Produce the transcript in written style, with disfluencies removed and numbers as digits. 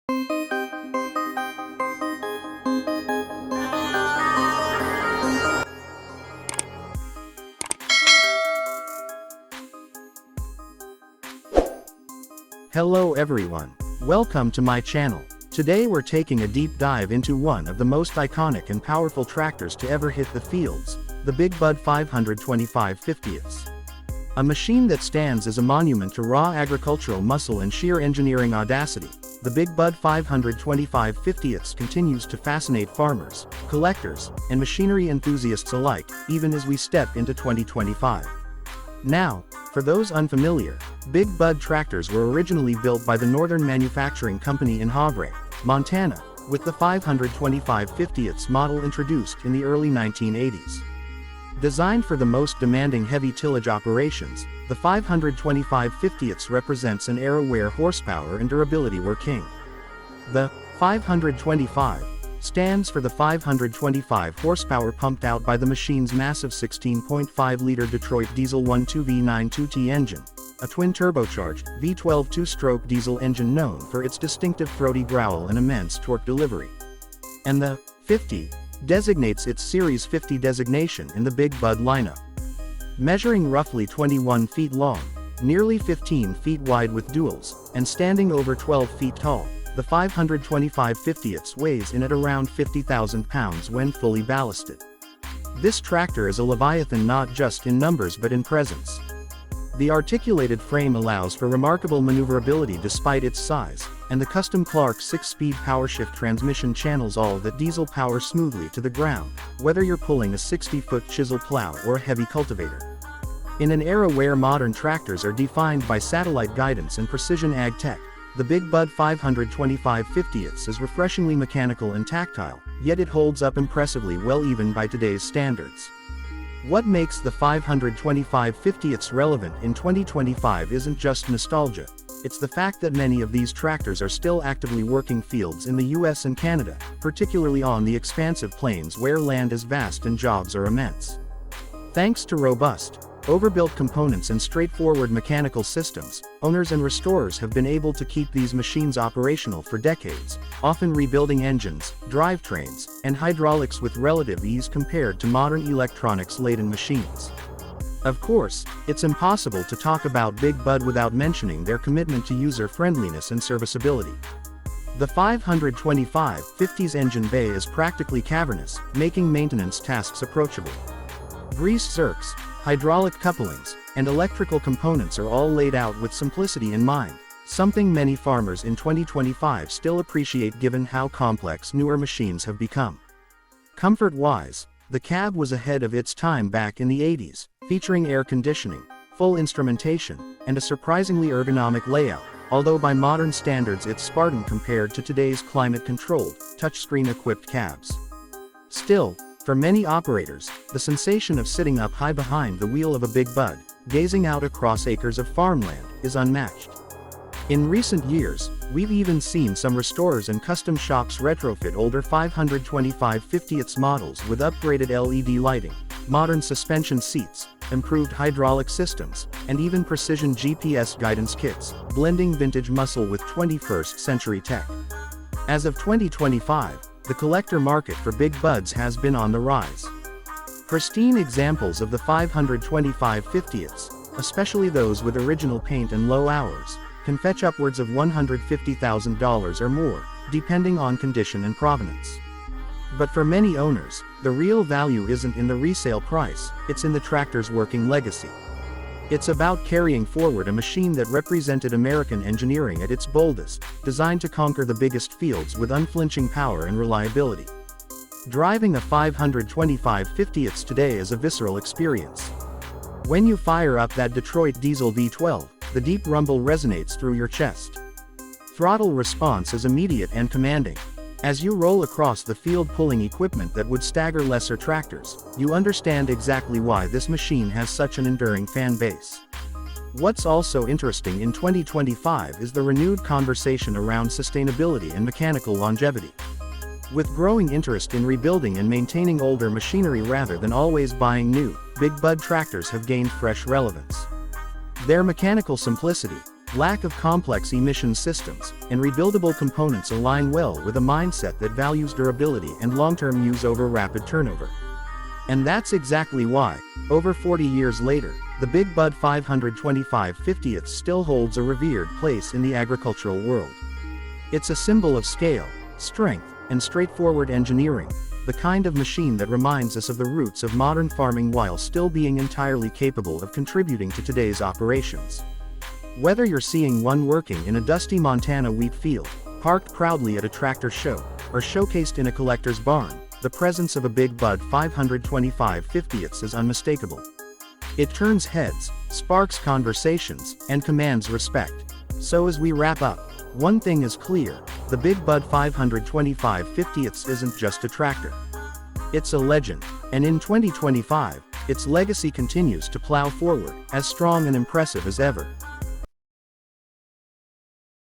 Hello everyone. Welcome to my channel. Today we're taking a deep dive into one of the most iconic and powerful tractors to ever hit the fields, the Big Bud 525 50ths. A machine that stands as a monument to raw agricultural muscle and sheer engineering audacity, the Big Bud 525 50ths continues to fascinate farmers, collectors, and machinery enthusiasts alike, even as we step into 2025. Now, for those unfamiliar, Big Bud tractors were originally built by the Northern Manufacturing Company in Havre, Montana, with the 525 50ths model introduced in the early 1980s. Designed for the most demanding heavy tillage operations, the 525 50ths represents an era where horsepower and durability were king. The 525 stands for the 525 horsepower pumped out by the machine's massive 16.5-liter Detroit diesel 1.2 V9 2T engine, a twin-turbocharged V12 two-stroke diesel engine known for its distinctive throaty growl and immense torque delivery. And the 50 designates its Series 50 designation in the Big Bud lineup. Measuring roughly 21 feet long, nearly 15 feet wide with duals, and standing over 12 feet tall, the 525 50ths weighs in at around 50,000 pounds when fully ballasted. This tractor is a leviathan not just in numbers but in presence. The articulated frame allows for remarkable maneuverability despite its size, and the custom Clark 6-speed powershift transmission channels all that diesel power smoothly to the ground, whether you're pulling a 60-foot chisel plow or a heavy cultivator. In an era where modern tractors are defined by satellite guidance and precision ag tech, the Big Bud 525 50ths is refreshingly mechanical and tactile, yet it holds up impressively well even by today's standards. What makes the 525 50ths relevant in 2025 isn't just nostalgia, it's the fact that many of these tractors are still actively working fields in the US and Canada, particularly on the expansive plains where land is vast and jobs are immense. Thanks to robust, overbuilt components and straightforward mechanical systems, owners and restorers have been able to keep these machines operational for decades, often rebuilding engines, drivetrains, and hydraulics with relative ease compared to modern electronics-laden machines. Of course, it's impossible to talk about Big Bud without mentioning their commitment to user-friendliness and serviceability. The 525 50's engine bay is practically cavernous, making maintenance tasks approachable. Grease zerks, hydraulic couplings, and electrical components are all laid out with simplicity in mind, something many farmers in 2025 still appreciate given how complex newer machines have become. Comfort-wise, the cab was ahead of its time back in the 80s, featuring air conditioning, full instrumentation, and a surprisingly ergonomic layout, although by modern standards it's Spartan compared to today's climate-controlled, touchscreen-equipped cabs. Still, for many operators, the sensation of sitting up high behind the wheel of a Big Bud, gazing out across acres of farmland, is unmatched. In recent years, we've even seen some restorers and custom shops retrofit older 525 50ths models with upgraded LED lighting, modern suspension seats, improved hydraulic systems, and even precision GPS guidance kits, blending vintage muscle with 21st century tech. As of 2025, the collector market for Big Buds has been on the rise. Pristine examples of the 525 50ths, especially those with original paint and low hours, can fetch upwards of $150,000 or more, depending on condition and provenance. But for many owners, the real value isn't in the resale price, it's in the tractor's working legacy. It's about carrying forward a machine that represented American engineering at its boldest, designed to conquer the biggest fields with unflinching power and reliability. Driving a 525 50ths today is a visceral experience. When you fire up that Detroit diesel V12, the deep rumble resonates through your chest. Throttle response is immediate and commanding. As you roll across the field pulling equipment that would stagger lesser tractors, you understand exactly why this machine has such an enduring fan base. What's also interesting in 2025 is the renewed conversation around sustainability and mechanical longevity. With growing interest in rebuilding and maintaining older machinery rather than always buying new, Big Bud tractors have gained fresh relevance. Their mechanical simplicity, Lack of complex emission systems and rebuildable components align well with a mindset that values durability and long-term use over rapid turnover. And that's exactly why, over 40 years later, the Big Bud 525 50th still holds a revered place in the agricultural world. It's a symbol of scale, strength, and straightforward engineering, the kind of machine that reminds us of the roots of modern farming while still being entirely capable of contributing to today's operations. Whether you're seeing one working in a dusty Montana wheat field, parked proudly at a tractor show, or showcased in a collector's barn, the presence of a Big Bud 525 50ths is unmistakable. It turns heads, sparks conversations, and commands respect. So as we wrap up, one thing is clear: the Big Bud 525 50ths isn't just a tractor. It's a legend, and in 2025, its legacy continues to plow forward, as strong and impressive as ever.